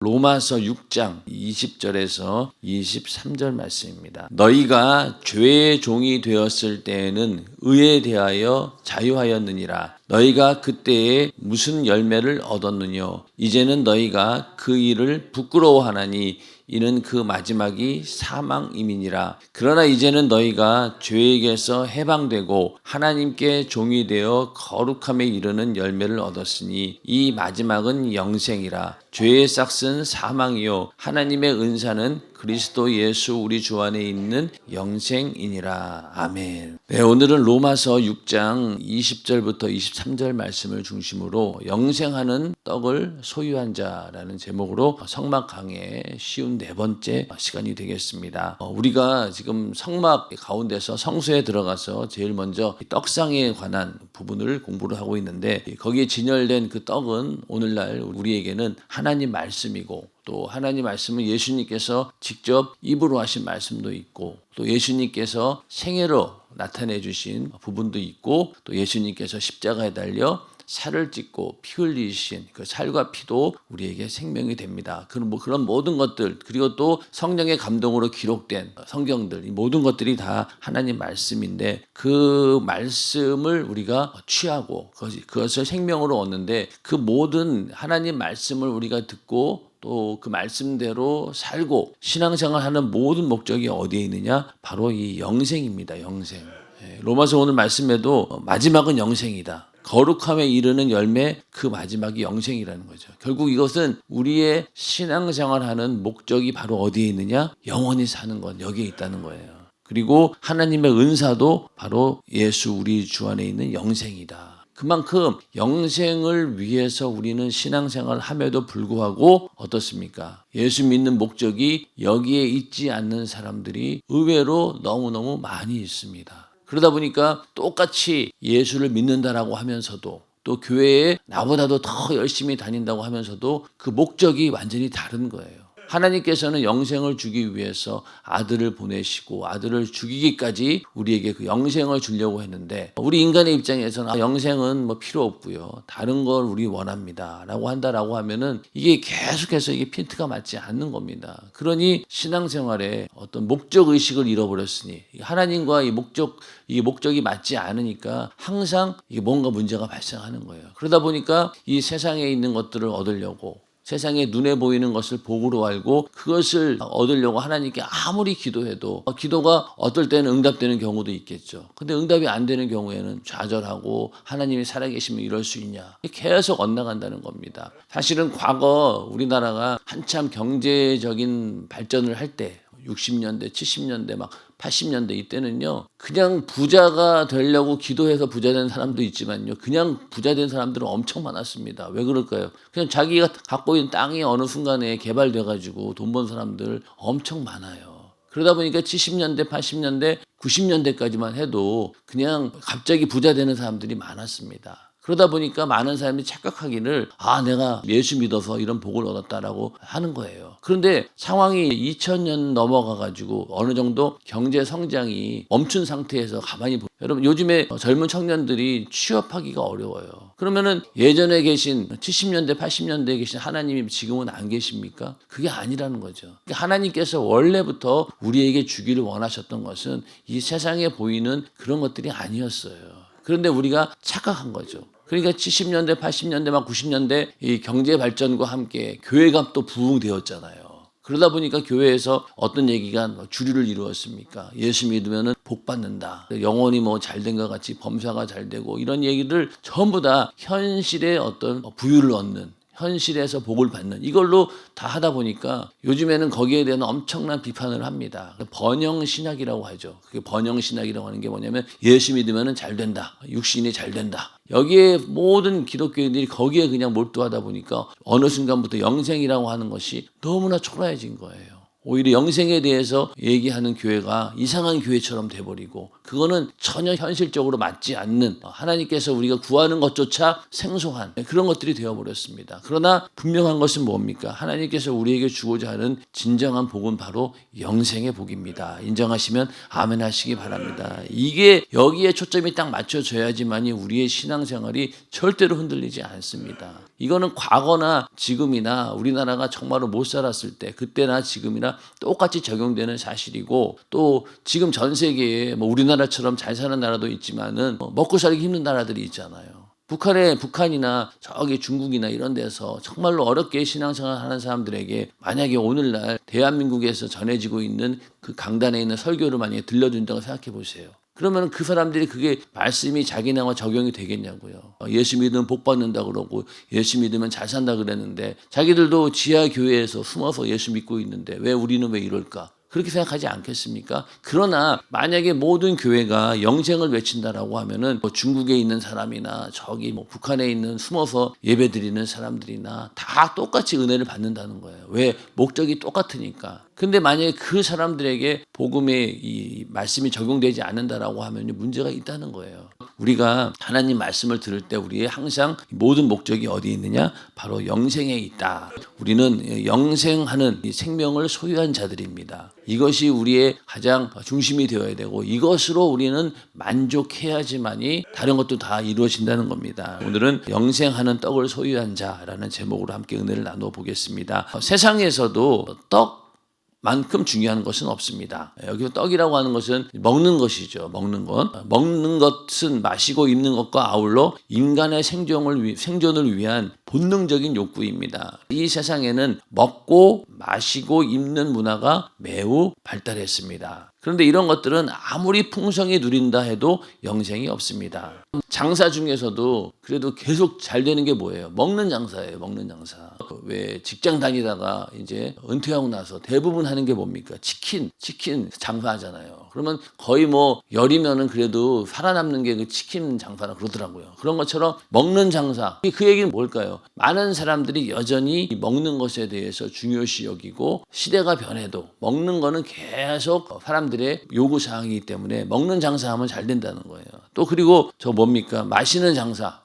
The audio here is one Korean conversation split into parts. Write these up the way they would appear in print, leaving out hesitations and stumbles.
로마서 6장 20절에서 23절 말씀입니다. 너희가 죄의 종이 되었을 때에는 의에 대하여 자유하였느니라. 너희가 그때에 무슨 열매를 얻었느뇨? 이제는 너희가 그 일을 부끄러워하나니 이는 그 마지막이 사망임이니라. 그러나 이제는 너희가 죄에게서 해방되고 하나님께 종이 되어 거룩함에 이르는 열매를 얻었으니 이 마지막은 영생이라. 죄의 싹은 사망이요 하나님의 은사는 그리스도 예수 우리 주 안에 있는 영생이니라. 아멘. 네, 오늘은 로마서 6장 20절부터 23절 말씀을 중심으로 영생하는 떡을 소유한 자라는 제목으로 성막 강의 쉬운 네 번째 시간이 되겠습니다. 우리가 지금 성막 가운데서 성소에 들어가서 제일 먼저 떡상에 관한 부분을 공부를 하고 있는데, 거기에 진열된 그 떡은 오늘날 우리에게는 하나님 말씀이고, 또 하나님 말씀은 예수님께서 직접 입으로 하신 말씀도 있고, 또 예수님께서 생애로 나타내 주신 부분도 있고, 또 예수님께서 십자가에 달려 살을 찢고 피 흘리신 그 살과 피도 우리에게 생명이 됩니다. 그런 모든 것들, 그리고 또 성령의 감동으로 기록된 성경들, 이 모든 것들이 다 하나님 말씀인데, 그 말씀을 우리가 취하고 그것을 생명으로 얻는데, 그 모든 하나님 말씀을 우리가 듣고 또 그 말씀대로 살고 신앙생활하는 모든 목적이 어디에 있느냐? 바로 이 영생입니다. 영생. 로마서 오늘 말씀에도 마지막은 영생이다. 거룩함에 이르는 열매, 그 마지막이 영생이라는 거죠. 결국 이것은 우리의 신앙생활하는 목적이 바로 어디에 있느냐? 영원히 사는 것, 여기에 있다는 거예요. 그리고 하나님의 은사도 바로 예수 우리 주 안에 있는 영생이다. 그만큼 영생을 위해서 우리는 신앙생활을 함에도 불구하고 어떻습니까? 예수 믿는 목적이 여기에 있지 않는 사람들이 의외로 너무너무 많이 있습니다. 그러다 보니까 똑같이 예수를 믿는다라고 하면서도, 또 교회에 나보다도 더 열심히 다닌다고 하면서도 그 목적이 완전히 다른 거예요. 하나님께서는 영생을 주기 위해서 아들을 보내시고 아들을 죽이기까지 우리에게 그 영생을 주려고 했는데, 우리 인간의 입장에서는 영생은 필요 없고요, 다른 걸 우리 원합니다 라고 한다라고 하면은 이게 계속해서 이게 핀트가 맞지 않는 겁니다. 그러니 신앙생활에 어떤 목적의식을 잃어버렸으니, 하나님과 이 목적이 맞지 않으니까 항상 이게 뭔가 문제가 발생하는 거예요. 그러다 보니까 이 세상에 있는 것들을 얻으려고, 세상에 눈에 보이는 것을 복으로 알고 그것을 얻으려고 하나님께 아무리 기도해도 기도가 어떨 때는 응답되는 경우도 있겠죠. 근데 응답이 안 되는 경우에는 좌절하고, 하나님이 살아계시면 이럴 수 있냐, 계속 엇나간다는 겁니다. 사실은 과거 우리나라가 한참 경제적인 발전을 할 때, 60년대, 70년대, 80년대 이때는요, 그냥 부자가 되려고 기도해서 부자 된 사람도 있지만요, 그냥 부자 된 사람들은 엄청 많았습니다. 왜 그럴까요? 그냥 자기가 갖고 있는 땅이 어느 순간에 개발돼가지고 돈 번 사람들 엄청 많아요. 그러다 보니까 70년대, 80년대, 90년대까지만 해도 그냥 갑자기 부자 되는 사람들이 많았습니다. 그러다 보니까 많은 사람이 착각하기를, 내가 예수 믿어서 이런 복을 얻었다라고 하는 거예요. 그런데 상황이 2000년 넘어가가지고 어느 정도 경제 성장이 멈춘 상태에서 가만히 여러분, 요즘에 젊은 청년들이 취업하기가 어려워요. 그러면은 예전에 계신 70년대, 80년대에 계신 하나님이 지금은 안 계십니까? 그게 아니라는 거죠. 하나님께서 원래부터 우리에게 주기를 원하셨던 것은 이 세상에 보이는 그런 것들이 아니었어요. 그런데 우리가 착각한 거죠. 그러니까 70년대, 80년대, 90년대 이 경제 발전과 함께 교회가 또 부흥되었잖아요. 그러다 보니까 교회에서 어떤 얘기가 주류를 이루었습니까? 예수 믿으면 복 받는다, 영혼이 잘된 것 같이 범사가 잘 되고, 이런 얘기를 전부 다 현실의 어떤 부유를 얻는, 현실에서 복을 받는, 이걸로 다 하다 보니까 요즘에는 거기에 대한 엄청난 비판을 합니다. 번영신학이라고 하죠. 그게 번영신학이라고 하는 게 뭐냐면, 예수 믿으면 잘 된다, 육신이 잘 된다, 여기에 모든 기독교인들이 거기에 그냥 몰두하다 보니까 어느 순간부터 영생이라고 하는 것이 너무나 초라해진 거예요. 오히려 영생에 대해서 얘기하는 교회가 이상한 교회처럼 돼버리고 그거는 전혀 현실적으로 맞지 않는 하나님께서 우리가 구하는 것조차 생소한 그런 것들이 되어버렸습니다. 그러나 분명한 것은 뭡니까? 하나님께서 우리에게 주고자 하는 진정한 복은 바로 영생의 복입니다. 인정하시면 아멘 하시기 바랍니다. 이게 여기에 초점이 딱 맞춰져야지만이 우리의 신앙생활이 절대로 흔들리지 않습니다. 이거는 과거나 지금이나 우리나라가 정말로 못 살았을 때 그때나 지금이나 똑같이 적용되는 사실이고 또 지금 전 세계에 우리나라처럼 잘 사는 나라도 있지만은 먹고 살기 힘든 나라들이 있잖아요. 북한이나 저기 중국이나 이런 데서 정말로 어렵게 신앙생활 하는 사람들에게 만약에 오늘날 대한민국에서 전해지고 있는 그 강단에 있는 설교를 만약에 들려준다고 생각해 보세요. 그러면 그 사람들이 그게 말씀이 자기네와 적용이 되겠냐고요. 예수 믿으면 복 받는다 그러고 예수 믿으면 잘 산다 그랬는데 자기들도 지하 교회에서 숨어서 예수 믿고 있는데 왜 우리는 왜 이럴까? 그렇게 생각하지 않겠습니까? 그러나 만약에 모든 교회가 영생을 외친다라고 하면은 중국에 있는 사람이나 저기 북한에 있는 숨어서 예배드리는 사람들이나 다 똑같이 은혜를 받는다는 거예요. 왜? 목적이 똑같으니까. 근데 만약에 그 사람들에게 복음의 이 말씀이 적용되지 않는다라고 하면 문제가 있다는 거예요. 우리가 하나님 말씀을 들을 때 우리의 항상 모든 목적이 어디에 있느냐? 바로 영생에 있다. 우리는 영생하는 이 생명을 소유한 자들입니다. 이것이 우리의 가장 중심이 되어야 되고 이것으로 우리는 만족해야지만이 다른 것도 다 이루어진다는 겁니다. 오늘은 영생하는 떡을 소유한 자라는 제목으로 함께 은혜를 나누어 보겠습니다. 세상에서도 떡만큼 중요한 것은 없습니다. 여기서 떡이라고 하는 것은 먹는 것이죠. 먹는 것. 먹는 것은 마시고 입는 것과 아울러 인간의 생존을 위한 본능적인 욕구입니다. 이 세상에는 먹고 마시고 입는 문화가 매우 발달했습니다. 그런데 이런 것들은 아무리 풍성히 누린다 해도 영생이 없습니다. 장사 중에서도 그래도 계속 잘 되는 게 뭐예요? 먹는 장사예요. 먹는 장사. 왜 직장 다니다가 이제 은퇴하고 나서 대부분 하는 게 뭡니까? 치킨 장사하잖아요. 그러면 거의 열이면은 그래도 살아남는 게 그 치킨 장사라 그러더라고요. 그런 것처럼 먹는 장사. 그 얘기는 뭘까요? 많은 사람들이 여전히 먹는 것에 대해서 중요시 여기고 시대가 변해도 먹는 거는 계속 사람들의 요구사항이기 때문에 먹는 장사하면 잘 된다는 거예요. 또 그리고 뭡니까? 마시는 장사.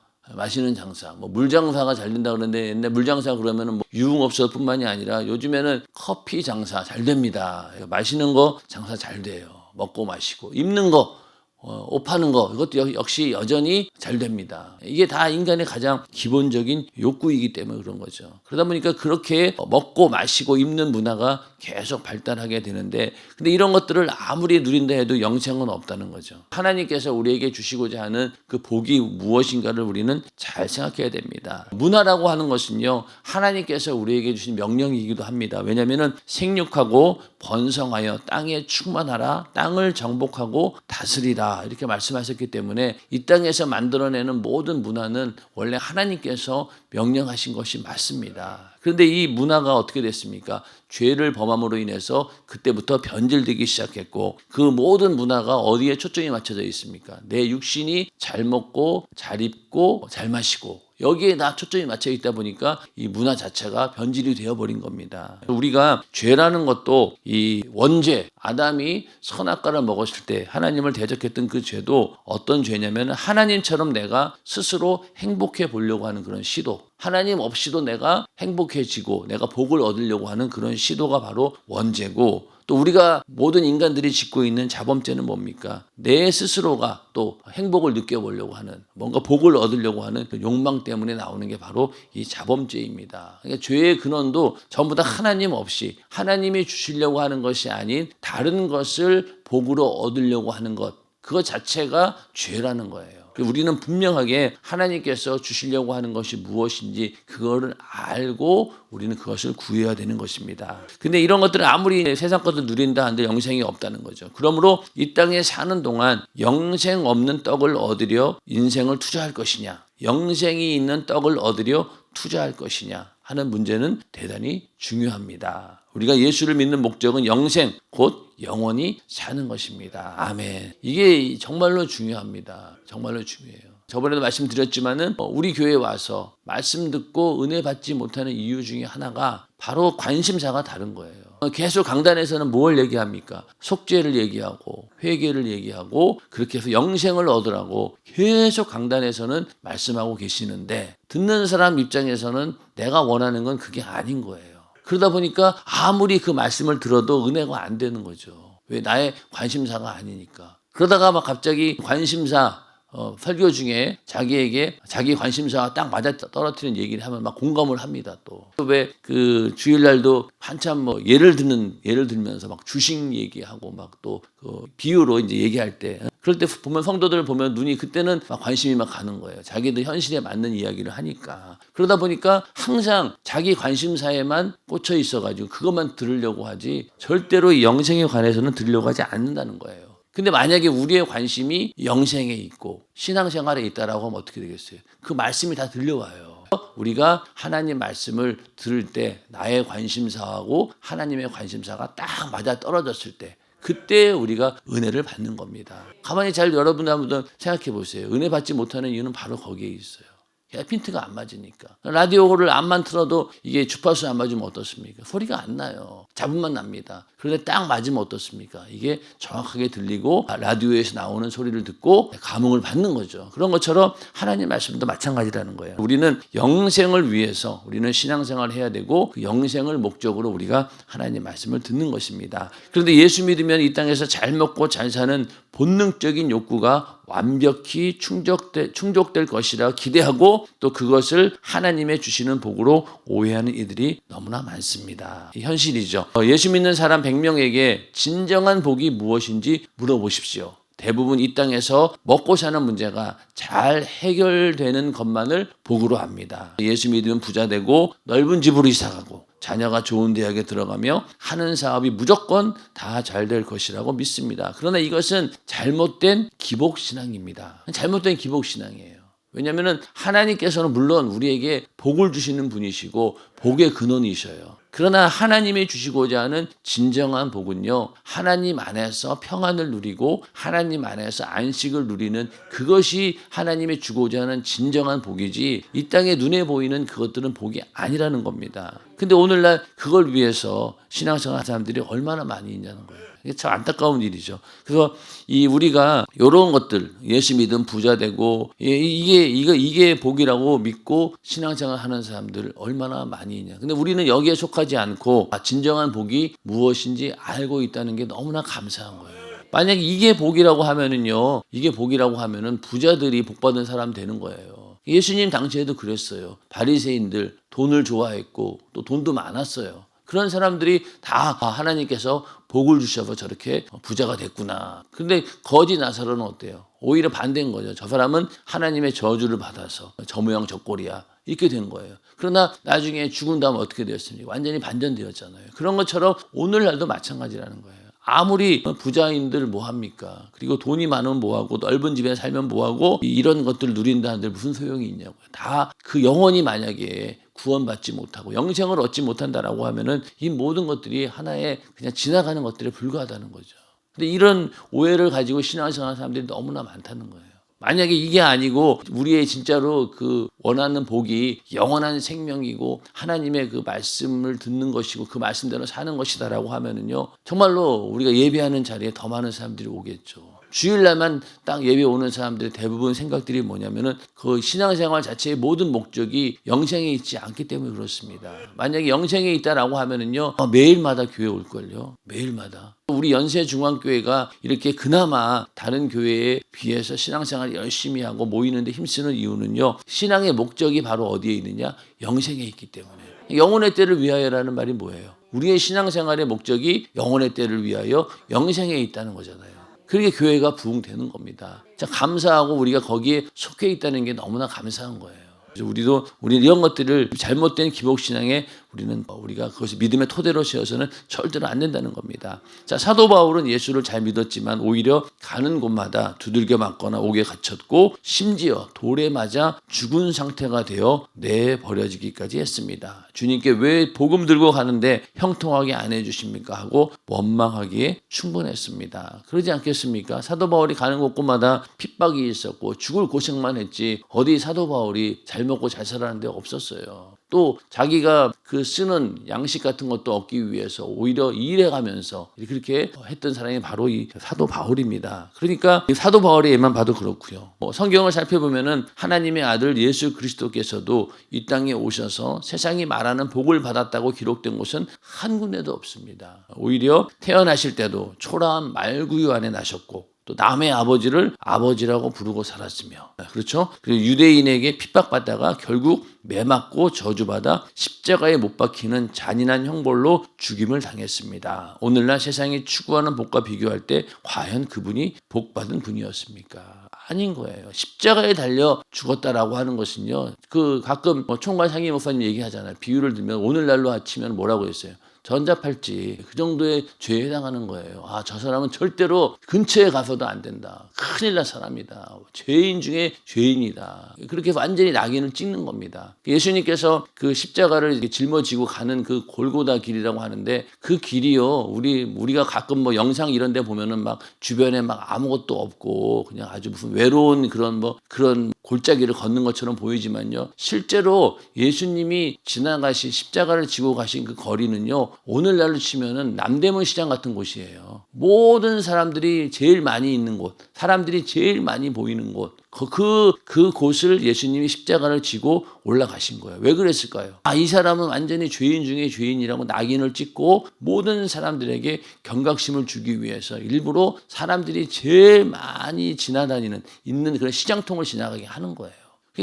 물 장사가 잘 된다 그러는데 옛날 물 장사 그러면은 유흥업소뿐만이 아니라 요즘에는 커피 장사 잘 됩니다. 마시는 거 장사 잘 돼요. 먹고 마시고 입는 거 옷 파는 거 이것도 역시 여전히 잘 됩니다. 이게 다 인간의 가장 기본적인 욕구이기 때문에 그런 거죠. 그러다 보니까 그렇게 먹고 마시고 입는 문화가 계속 발달하게 되는데 근데 이런 것들을 아무리 누린다 해도 영생은 없다는 거죠. 하나님께서 우리에게 주시고자 하는 그 복이 무엇인가를 우리는 잘 생각해야 됩니다. 문화라고 하는 것은요. 하나님께서 우리에게 주신 명령이기도 합니다. 왜냐하면 생육하고 번성하여 땅에 충만하라 땅을 정복하고 다스리라 이렇게 말씀하셨기 때문에 이 땅에서 만들어내는 모든 문화는 원래 하나님께서 명령하신 것이 맞습니다. 그런데 이 문화가 어떻게 됐습니까? 죄를 범함으로 인해서 그때부터 변질되기 시작했고 그 모든 문화가 어디에 초점이 맞춰져 있습니까? 내 육신이 잘 먹고 잘 입고 잘 마시고 여기에 다 초점이 맞춰 있다 보니까 이 문화 자체가 변질이 되어버린 겁니다. 우리가 죄라는 것도 이 원죄, 아담이 선악과를 먹었을 때 하나님을 대적했던 그 죄도 어떤 죄냐면 하나님처럼 내가 스스로 행복해 보려고 하는 그런 시도. 하나님 없이도 내가 행복해지고 내가 복을 얻으려고 하는 그런 시도가 바로 원죄고 또 우리가 모든 인간들이 짓고 있는 자범죄는 뭡니까? 내 스스로가 또 행복을 느껴보려고 하는 뭔가 복을 얻으려고 하는 그 욕망 때문에 나오는 게 바로 이 자범죄입니다. 그러니까 죄의 근원도 전부 다 하나님 없이 하나님이 주시려고 하는 것이 아닌 다른 것을 복으로 얻으려고 하는 것 그것 자체가 죄라는 거예요. 우리는 분명하게 하나님께서 주시려고 하는 것이 무엇인지 그거를 알고 우리는 그것을 구해야 되는 것입니다. 근데 이런 것들은 아무리 세상 것을 누린다 한들 영생이 없다는 거죠. 그러므로 이 땅에 사는 동안 영생 없는 떡을 얻으려 인생을 투자할 것이냐 영생이 있는 떡을 얻으려 투자할 것이냐 하는 문제는 대단히 중요합니다. 우리가 예수를 믿는 목적은 영생, 곧 영원히 사는 것입니다. 아멘. 이게 정말로 중요합니다. 정말로 중요해요. 저번에도 말씀드렸지만은 우리 교회에 와서 말씀 듣고 은혜 받지 못하는 이유 중에 하나가 바로 관심사가 다른 거예요. 계속 강단에서는 뭘 얘기합니까? 속죄를 얘기하고 회개를 얘기하고 그렇게 해서 영생을 얻으라고 계속 강단에서는 말씀하고 계시는데 듣는 사람 입장에서는 내가 원하는 건 그게 아닌 거예요. 그러다 보니까 아무리 그 말씀을 들어도 은혜가 안 되는 거죠. 왜? 나의 관심사가 아니니까. 그러다가 막 갑자기 관심사 설교 중에 자기에게 자기 관심사와 딱 맞아 떨어뜨리는 얘기를 하면 막 공감을 합니다. 또 왜 그 주일날도 한참 뭐 예를 들면서 막 주식 얘기하고 막 또 그 비유로 이제 얘기할 때 그럴 때 보면 성도들 보면 눈이 그때는 막 관심이 막 가는 거예요. 자기도 현실에 맞는 이야기를 하니까. 그러다 보니까 항상 자기 관심사에만 꽂혀 있어가지고 그것만 들으려고 하지 절대로 이 영생에 관해서는 들으려고 하지 않는다는 거예요. 근데 만약에 우리의 관심이 영생에 있고 신앙생활에 있다라고 하면 어떻게 되겠어요? 그 말씀이 다 들려와요. 우리가 하나님 말씀을 들을 때 나의 관심사하고 하나님의 관심사가 딱 맞아 떨어졌을 때 그때 우리가 은혜를 받는 겁니다. 가만히 잘 여러분 한번 생각해 보세요. 은혜 받지 못하는 이유는 바로 거기에 있어요. 핀트가 안 맞으니까. 라디오를 암만 틀어도 이게 주파수 안 맞으면 어떻습니까? 소리가 안 나요. 잡음만 납니다. 그런데 딱 맞으면 어떻습니까? 이게 정확하게 들리고 라디오에서 나오는 소리를 듣고 감흥을 받는 거죠. 그런 것처럼 하나님 말씀도 마찬가지라는 거예요. 우리는 영생을 위해서 우리는 신앙생활을 해야 되고 그 영생을 목적으로 우리가 하나님 말씀을 듣는 것입니다. 그런데 예수 믿으면 이 땅에서 잘 먹고 잘 사는 본능적인 욕구가 완벽히 충족될 것이라 기대하고 또 그것을 하나님의 주시는 복으로 오해하는 이들이 너무나 많습니다. 현실이죠. 예수 믿는 사람 100명에게 진정한 복이 무엇인지 물어보십시오. 대부분 이 땅에서 먹고 사는 문제가 잘 해결되는 것만을 복으로 합니다. 예수 믿으면 부자 되고 넓은 집으로 이사가고 자녀가 좋은 대학에 들어가며 하는 사업이 무조건 다 잘 될 것이라고 믿습니다. 그러나 이것은 잘못된 기복신앙입니다. 잘못된 기복신앙이에요. 왜냐하면 하나님께서는 물론 우리에게 복을 주시는 분이시고 복의 근원이셔요. 그러나 하나님이 주시고자 하는 진정한 복은요, 하나님 안에서 평안을 누리고 하나님 안에서 안식을 누리는 그것이 하나님이 주고자 하는 진정한 복이지 이 땅에 눈에 보이는 그것들은 복이 아니라는 겁니다. 근데 오늘날 그걸 위해서 신앙생활 하는 사람들이 얼마나 많이 있냐는 거예요. 이게 참 안타까운 일이죠. 그래서 우리가 이런 것들 예수 믿음 부자 되고 이게 복이라고 믿고 신앙생활 하는 사람들 얼마나 많이 있냐. 근데 우리는 여기에 속하지 않고 진정한 복이 무엇인지 알고 있다는 게 너무나 감사한 거예요. 만약에 이게 복이라고 하면은 부자들이 복받은 사람 되는 거예요. 예수님 당시에도 그랬어요. 바리새인들 돈을 좋아했고 또 돈도 많았어요. 그런 사람들이 다 하나님께서 복을 주셔서 저렇게 부자가 됐구나. 근데 거지 나사로는 어때요? 오히려 반대인 거죠. 저 사람은 하나님의 저주를 받아서 저 모양 저 꼴이야. 이렇게 된 거예요. 그러나 나중에 죽은 다음 어떻게 되었습니까? 완전히 반전되었잖아요. 그런 것처럼 오늘날도 마찬가지라는 거예요. 아무리 부자인들 뭐합니까? 그리고 돈이 많으면 뭐하고 넓은 집에 살면 뭐하고 이런 것들을 누린다는들 무슨 소용이 있냐고요. 다 그 영혼이 만약에 구원받지 못하고 영생을 얻지 못한다라고 하면은 이 모든 것들이 하나의 그냥 지나가는 것들에 불과하다는 거죠. 근데 이런 오해를 가지고 신앙생활하는 사람들이 너무나 많다는 거예요. 만약에 이게 아니고 우리의 진짜로 그 원하는 복이 영원한 생명이고 하나님의 그 말씀을 듣는 것이고 그 말씀대로 사는 것이다라고 하면은요, 정말로 우리가 예배하는 자리에 더 많은 사람들이 오겠죠. 주일날만 딱 예배 오는 사람들의 대부분 생각들이 뭐냐면은 그 신앙생활 자체의 모든 목적이 영생에 있지 않기 때문에 그렇습니다. 만약에 영생에 있다라고 하면은요, 매일마다 교회 올걸요. 매일마다. 우리 연세중앙교회가 이렇게 그나마 다른 교회에 비해서 신앙생활 열심히 하고 모이는데 힘쓰는 이유는요, 신앙의 목적이 바로 어디에 있느냐? 영생에 있기 때문에. 영혼의 때를 위하여라는 말이 뭐예요? 우리의 신앙생활의 목적이 영혼의 때를 위하여 영생에 있다는 거잖아요. 그렇게 교회가 부흥되는 겁니다. 자, 감사하고 우리가 거기에 속해 있다는 게 너무나 감사한 거예요. 그래서 우리 이런 것들을 잘못된 기복신앙에 우리가 그것이 믿음의 토대로 세워서는 절대로 안 된다는 겁니다. 자, 사도 바울은 예수를 잘 믿었지만 오히려 가는 곳마다 두들겨 맞거나 옥에 갇혔고 심지어 돌에 맞아 죽은 상태가 되어 내버려지기까지 했습니다. 주님께 왜 복음 들고 가는데 형통하게 안 해주십니까? 하고 원망하기에 충분했습니다. 그러지 않겠습니까? 사도 바울이 가는 곳곳마다 핍박이 있었고 죽을 고생만 했지 어디 사도 바울이 잘 먹고 잘 살아는 데 없었어요. 또 자기가 그 쓰는 양식 같은 것도 얻기 위해서 오히려 일해가면서 그렇게 했던 사람이 바로 이 사도 바울입니다. 그러니까 이 사도 바울의 예만 봐도 그렇고요. 성경을 살펴보면은 하나님의 아들 예수 그리스도께서도 이 땅에 오셔서 세상이 말하는 복을 받았다고 기록된 곳은 한 군데도 없습니다. 오히려 태어나실 때도 초라한 말구유 안에 나셨고 또 남의 아버지를 아버지라고 부르고 살았으며, 그렇죠? 그리고 유대인에게 핍박받다가 결국 매맞고 저주받아 십자가에 못 박히는 잔인한 형벌로 죽임을 당했습니다. 오늘날 세상이 추구하는 복과 비교할 때 과연 그분이 복받은 분이었습니까? 아닌 거예요. 십자가에 달려 죽었다라고 하는 것은요, 가끔 총괄 상임 목사님 얘기하잖아요. 비유를 들면 오늘날로 치면 뭐라고 했어요? 전자팔찌, 그 정도의 죄에 해당하는 거예요. 저 사람은 절대로 근처에 가서도 안 된다. 큰일 날 사람이다. 죄인 중에 죄인이다. 그렇게 완전히 낙인을 찍는 겁니다. 예수님께서 그 십자가를 짊어지고 가는 그 골고다 길이라고 하는데 그 길이요, 우리가 가끔 영상 이런 데 보면은 막 주변에 막 아무것도 없고 그냥 아주 무슨 외로운 그런 골짜기를 걷는 것처럼 보이지만요, 실제로 예수님이 지나가신 십자가를 지고 가신 그 거리는요, 오늘날로 치면은 남대문 시장 같은 곳이에요. 모든 사람들이 제일 많이 있는 곳, 사람들이 제일 많이 보이는 곳, 그 곳을 예수님이 십자가를 지고 올라가신 거예요. 왜 그랬을까요? 이 사람은 완전히 죄인 중에 죄인이라고 낙인을 찍고 모든 사람들에게 경각심을 주기 위해서 일부러 사람들이 제일 많이 지나다니는 있는 그런 시장통을 지나가게 하는 거예요.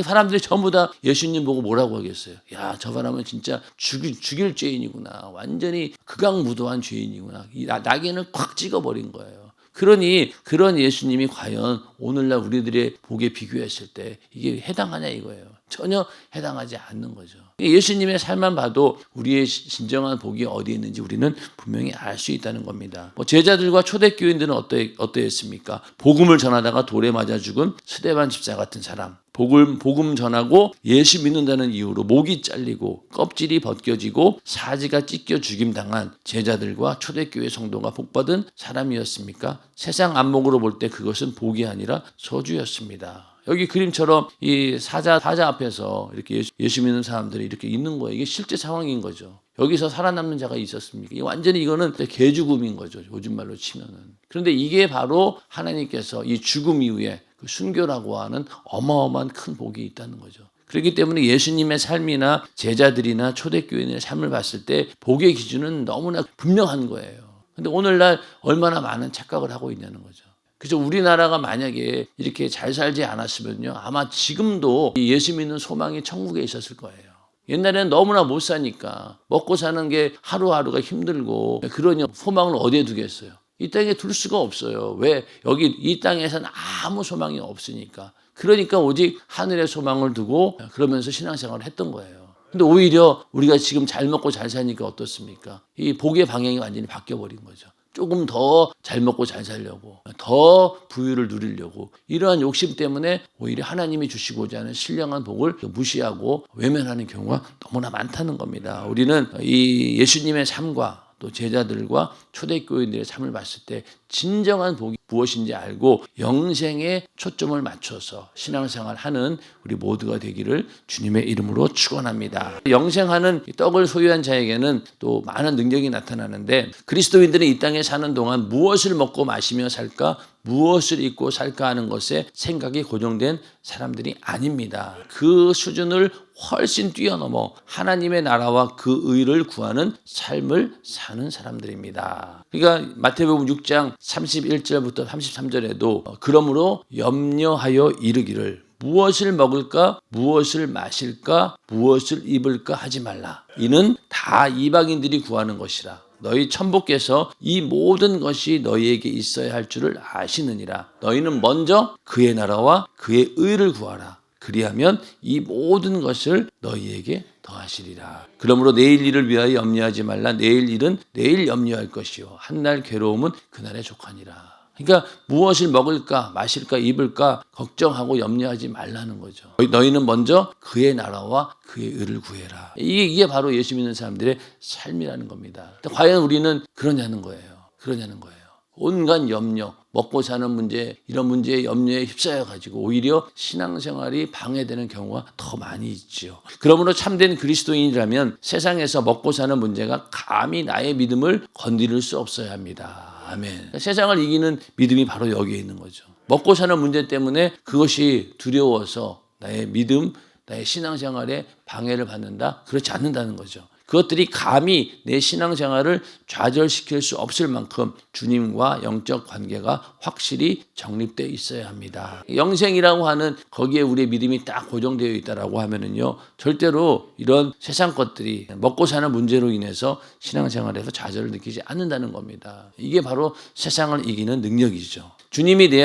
사람들이 전부 다 예수님 보고 뭐라고 하겠어요? 야, 저 사람은 진짜 죽일 죄인이구나. 완전히 극악무도한 죄인이구나. 이 낙인을 콱 찍어버린 거예요. 그러니 그런 예수님이 과연 오늘날 우리들의 복에 비교했을 때 이게 해당하냐 이거예요. 전혀 해당하지 않는 거죠. 예수님의 삶만 봐도 우리의 진정한 복이 어디에 있는지 우리는 분명히 알 수 있다는 겁니다. 제자들과 초대교인들은 어떠했습니까? 복음을 전하다가 돌에 맞아 죽은 스데반 집사 같은 사람. 복음 전하고 예수 믿는다는 이유로 목이 잘리고 껍질이 벗겨지고 사지가 찢겨 죽임당한 제자들과 초대교회 성도가 복받은 사람이었습니까? 세상 안목으로 볼 때 그것은 복이 아니라 저주였습니다. 여기 그림처럼 이 사자 앞에서 이렇게 예수 믿는 사람들이 이렇게 있는 거예요. 이게 실제 상황인 거죠. 여기서 살아남는 자가 있었습니까? 완전히 이거는 개죽음인 거죠. 요즘 말로 치면은. 그런데 이게 바로 하나님께서 이 죽음 이후에 그 순교라고 하는 어마어마한 큰 복이 있다는 거죠. 그렇기 때문에 예수님의 삶이나 제자들이나 초대교인의 삶을 봤을 때 복의 기준은 너무나 분명한 거예요. 근데 오늘날 얼마나 많은 착각을 하고 있냐는 거죠. 그래서 우리나라가 만약에 이렇게 잘 살지 않았으면요, 아마 지금도 예수 믿는 소망이 천국에 있었을 거예요. 옛날에는 너무나 못 사니까 먹고 사는 게 하루하루가 힘들고 그러니 소망을 어디에 두겠어요? 이 땅에 둘 수가 없어요. 왜? 여기 이 땅에서는 아무 소망이 없으니까. 그러니까 오직 하늘의 소망을 두고 그러면서 신앙생활을 했던 거예요. 근데 오히려 우리가 지금 잘 먹고 잘 사니까 어떻습니까? 이 복의 방향이 완전히 바뀌어버린 거죠. 조금 더 잘 먹고 잘 살려고, 더 부유를 누리려고 이러한 욕심 때문에 오히려 하나님이 주시고자 하는 신령한 복을 무시하고 외면하는 경우가 너무나 많다는 겁니다. 우리는 이 예수님의 삶과 또 제자들과 초대교인들의 삶을 봤을 때 진정한 복이 무엇인지 알고 영생에 초점을 맞춰서 신앙생활하는 우리 모두가 되기를 주님의 이름으로 축원합니다. 영생하는 떡을 소유한 자에게는 또 많은 능력이 나타나는데 그리스도인들은 이 땅에 사는 동안 무엇을 먹고 마시며 살까, 무엇을 입고 살까 하는 것에 생각이 고정된 사람들이 아닙니다. 그 수준을 훨씬 뛰어넘어 하나님의 나라와 그 의를 구하는 삶을 사는 사람들입니다. 그러니까 마태복음 6장 31절부터 33절에도 그러므로 염려하여 이르기를 무엇을 먹을까, 무엇을 마실까, 무엇을 입을까 하지 말라. 이는 다 이방인들이 구하는 것이라. 너희 천부께서 이 모든 것이 너희에게 있어야 할 줄을 아시느니라. 너희는 먼저 그의 나라와 그의 의를 구하라. 그리하면 이 모든 것을 너희에게 더하시리라. 그러므로 내일 일을 위하여 염려하지 말라. 내일 일은 내일 염려할 것이요 한날 괴로움은 그날에 족하니라. 그러니까 무엇을 먹을까 마실까 입을까 걱정하고 염려하지 말라는 거죠. 너희는 먼저 그의 나라와 그의 의를 구해라. 이게 바로 예수 믿는 사람들의 삶이라는 겁니다. 과연 우리는 그러냐는 거예요. 온갖 염려, 먹고 사는 문제, 이런 문제에 염려에 휩싸여 가지고 오히려 신앙생활이 방해되는 경우가 더 많이 있죠. 그러므로 참된 그리스도인이라면 세상에서 먹고 사는 문제가 감히 나의 믿음을 건드릴 수 없어야 합니다. 아멘. 세상을 이기는 믿음이 바로 여기에 있는 거죠. 먹고 사는 문제 때문에 그것이 두려워서 나의 믿음, 나의 신앙생활에 방해를 받는다? 그렇지 않는다는 거죠. 그것들이 감히 내 신앙생활을 좌절시킬 수 없을 만큼 주님과 영적 관계가 확실히 정립되어 있어야 합니다. 영생이라고 하는 거기에 우리의 믿음이 딱 고정되어 있다라고 하면은요, 절대로 이런 세상 것들이 먹고 사는 문제로 인해서 신앙생활에서 좌절을 느끼지 않는다는 겁니다. 이게 바로 세상을 이기는 능력이죠. 주님이 내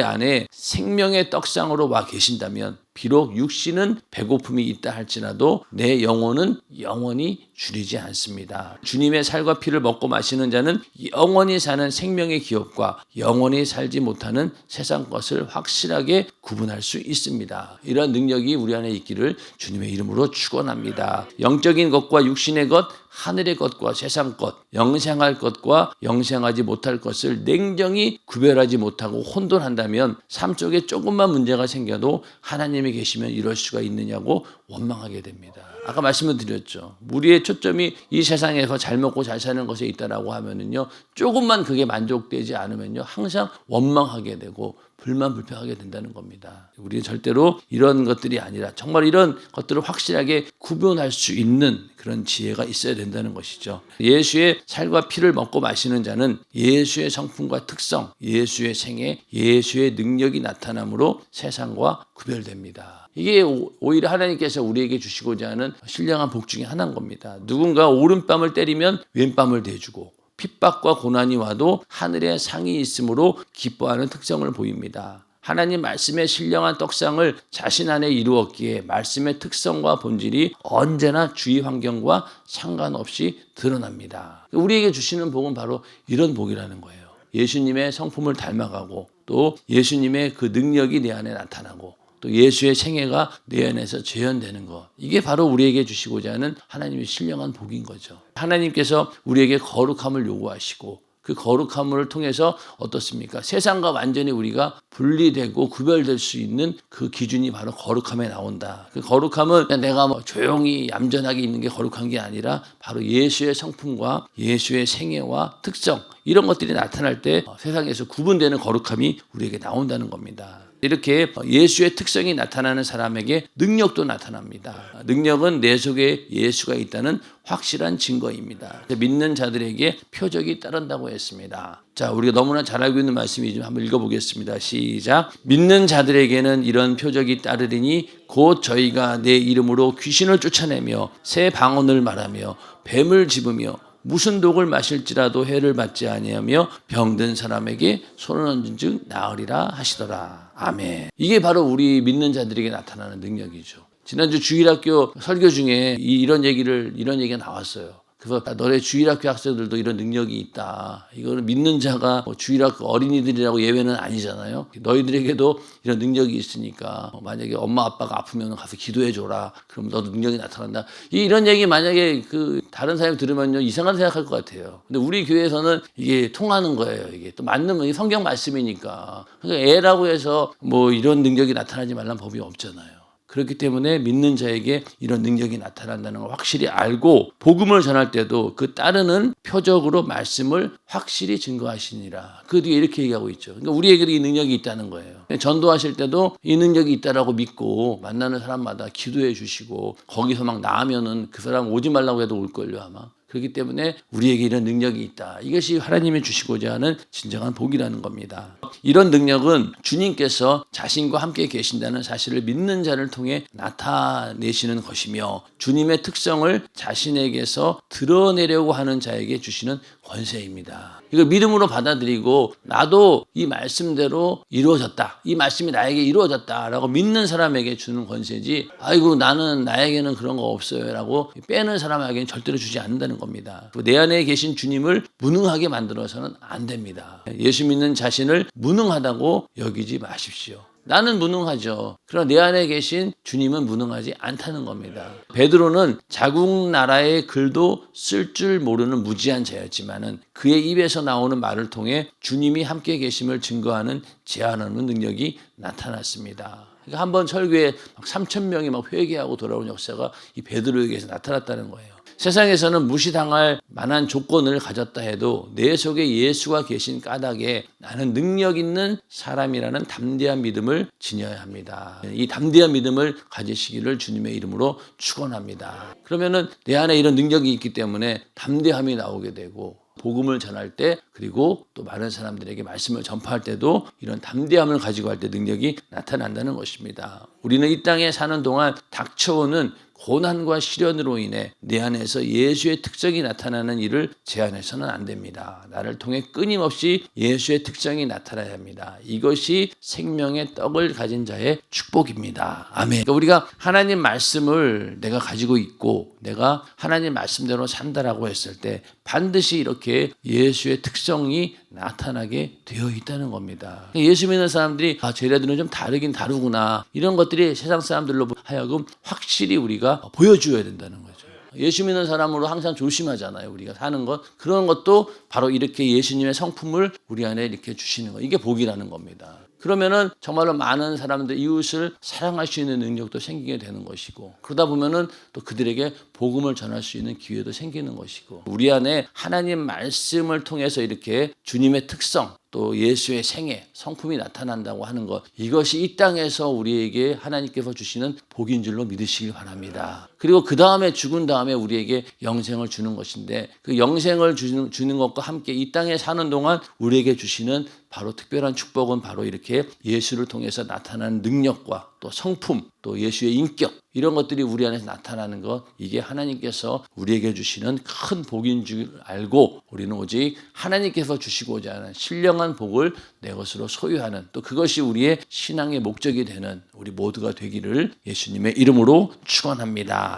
안에 생명의 떡상으로 와 계신다면 비록 육신은 배고픔이 있다 할지라도 내 영혼은 영원히 줄이지 않습니다. 주님의 살과 피를 먹고 마시는 자는 영원히 사는 생명의 기업과 영원히 살지 못하는 세상 것을 확실하게 구분할 수 있습니다. 이런 능력이 우리 안에 있기를 주님의 이름으로 축원합니다. 영적인 것과 육신의 것, 하늘의 것과 세상 것, 영생할 것과 영생하지 못할 것을 냉정히 구별하지 못하고 혼돈한다면 삶 속에 조금만 문제가 생겨도 하나님이 계시면 이럴 수가 있느냐고 원망하게 됩니다. 아까 말씀을 드렸죠. 우리의 초점이 이 세상에서 잘 먹고 잘 사는 것에 있다라고 하면은요, 조금만 그게 만족되지 않으면요, 항상 원망하게 되고 불만불평하게 된다는 겁니다. 우리는 절대로 이런 것들이 아니라 정말 이런 것들을 확실하게 구분할 수 있는 그런 지혜가 있어야 된다는 것이죠. 예수의 살과 피를 먹고 마시는 자는 예수의 성품과 특성, 예수의 생애, 예수의 능력이 나타남으로 세상과 구별됩니다. 이게 오히려 하나님께서 우리에게 주시고자 하는 신령한 복 중에 하나인 겁니다. 누군가 오른뺨을 때리면 왼뺨을 대주고 핍박과 고난이 와도 하늘에 상이 있으므로 기뻐하는 특성을 보입니다. 하나님 말씀의 신령한 떡상을 자신 안에 이루었기에 말씀의 특성과 본질이 언제나 주위 환경과 상관없이 드러납니다. 우리에게 주시는 복은 바로 이런 복이라는 거예요. 예수님의 성품을 닮아가고 또 예수님의 그 능력이 내 안에 나타나고 또 예수의 생애가 내 안에서 재현되는 것. 이게 바로 우리에게 주시고자 하는 하나님의 신령한 복인 거죠. 하나님께서 우리에게 거룩함을 요구하시고 그 거룩함을 통해서 어떻습니까? 세상과 완전히 우리가 분리되고 구별될 수 있는 그 기준이 바로 거룩함에 나온다. 그 거룩함은 그냥 내가 조용히 얌전하게 있는 게 거룩한 게 아니라 바로 예수의 성품과 예수의 생애와 특성 이런 것들이 나타날 때 세상에서 구분되는 거룩함이 우리에게 나온다는 겁니다. 이렇게 예수의 특성이 나타나는 사람에게 능력도 나타납니다. 능력은 내 속에 예수가 있다는 확실한 증거입니다. 믿는 자들에게 표적이 따른다고 했습니다. 자, 우리가 너무나 잘 알고 있는 말씀이지만 한번 읽어보겠습니다. 시작. 믿는 자들에게는 이런 표적이 따르리니 곧 저희가 내 이름으로 귀신을 쫓아내며 새 방언을 말하며 뱀을 집으며 무슨 독을 마실지라도 해를 받지 아니하며 병든 사람에게 손을 얹은 즉 나으리라 하시더라. 아멘. 이게 바로 우리 믿는 자들에게 나타나는 능력이죠. 지난주 주일학교 설교 중에 이런 얘기가 나왔어요. 그래서 너네 주일학교 학생들도 이런 능력이 있다. 이거는 믿는 자가 주일학교 어린이들이라고 예외는 아니잖아요. 너희들에게도 이런 능력이 있으니까 만약에 엄마 아빠가 아프면 가서 기도해줘라. 그럼 너도 능력이 나타난다. 이런 얘기 만약에 다른 사람이 들으면요 이상한 생각할 것 같아요. 근데 우리 교회에서는 이게 통하는 거예요. 이게 또 맞는 성경 말씀이니까. 그러니까 애라고 해서 이런 능력이 나타나지 말라는 법이 없잖아요. 그렇기 때문에 믿는 자에게 이런 능력이 나타난다는 걸 확실히 알고 복음을 전할 때도 그 따르는 표적으로 말씀을 확실히 증거하시니라. 그 뒤에 이렇게 얘기하고 있죠. 그러니까 우리에게도 이 능력이 있다는 거예요. 전도하실 때도 이 능력이 있다라고 믿고 만나는 사람마다 기도해 주시고 거기서 막 나으면은 그 사람 오지 말라고 해도 올걸요 아마. 그렇기 때문에 우리에게 이런 능력이 있다. 이것이 하나님이 주시고자 하는 진정한 복이라는 겁니다. 이런 능력은 주님께서 자신과 함께 계신다는 사실을 믿는 자를 통해 나타내시는 것이며 주님의 특성을 자신에게서 드러내려고 하는 자에게 주시는 권세입니다. 이걸 믿음으로 받아들이고 나도 이 말씀대로 이루어졌다. 이 말씀이 나에게 이루어졌다라고 믿는 사람에게 주는 권세지 아이고 나에게는 그런 거 없어요 라고 빼는 사람에게는 절대로 주지 않는다는 겁니다. 내 안에 계신 주님을 무능하게 만들어서는 안 됩니다. 예수 믿는 자신을 무능하다고 여기지 마십시오. 나는 무능하죠. 그러나 내 안에 계신 주님은 무능하지 않다는 겁니다. 베드로는 자국 나라의 글도 쓸 줄 모르는 무지한 자였지만은 그의 입에서 나오는 말을 통해 주님이 함께 계심을 증거하는 제한하는 능력이 나타났습니다. 그러니까 한번 설교에 3,000명이 막 회개하고 돌아오는 역사가 이 베드로에게서 나타났다는 거예요. 세상에서는 무시당할 만한 조건을 가졌다 해도 내 속에 예수가 계신 까닭에 나는 능력 있는 사람이라는 담대한 믿음을 지녀야 합니다. 이 담대한 믿음을 가지시기를 주님의 이름으로 축원합니다. 그러면은 내 안에 이런 능력이 있기 때문에 담대함이 나오게 되고 복음을 전할 때 그리고 또 많은 사람들에게 말씀을 전파할 때도 이런 담대함을 가지고 할 때 능력이 나타난다는 것입니다. 우리는 이 땅에 사는 동안 닥쳐오는 고난과 시련으로 인해 내 안에서 예수의 특성이 나타나는 일을 제한해서는 안 됩니다. 나를 통해 끊임없이 예수의 특성이 나타나야 합니다. 이것이 생명의 떡을 가진 자의 축복입니다. 아멘. 그러니까 우리가 하나님 말씀을 내가 가지고 있고 내가 하나님 말씀대로 산다라고 했을 때 반드시 이렇게 예수의 특성이 나타나게 되어 있다는 겁니다. 예수 믿는 사람들이 쟤네들은 좀 다르긴 다르구나 이런 것들이 세상 사람들로 하여금 확실히 우리가 보여줘야 된다는 거죠. 예수 믿는 사람으로 항상 조심하잖아요. 우리가 사는 것. 그런 것도 바로 이렇게 예수님의 성품을 우리 안에 이렇게 주시는 거. 이게 복이라는 겁니다. 그러면은 정말로 많은 사람들 이웃을 사랑할 수 있는 능력도 생기게 되는 것이고 그러다 보면은 또 그들에게 복음을 전할 수 있는 기회도 생기는 것이고 우리 안에 하나님 말씀을 통해서 이렇게 주님의 특성 또 예수의 생애, 성품이 나타난다고 하는 것 이것이 이 땅에서 우리에게 하나님께서 주시는 복인 줄로 믿으시길 바랍니다. 그리고 그 다음에 죽은 다음에 우리에게 영생을 주는 것인데 그 영생을 주는 것과 함께 이 땅에 사는 동안 우리에게 주시는 바로 특별한 축복은 바로 이렇게 예수를 통해서 나타나는 능력과 또 성품 또 예수의 인격 이런 것들이 우리 안에서 나타나는 것 이게 하나님께서 우리에게 주시는 큰 복인 줄 알고 우리는 오직 하나님께서 주시고자 하는 신령한 복을 내 것으로 소유하는 또 그것이 우리의 신앙의 목적이 되는 우리 모두가 되기를 예수님의 이름으로 축원합니다.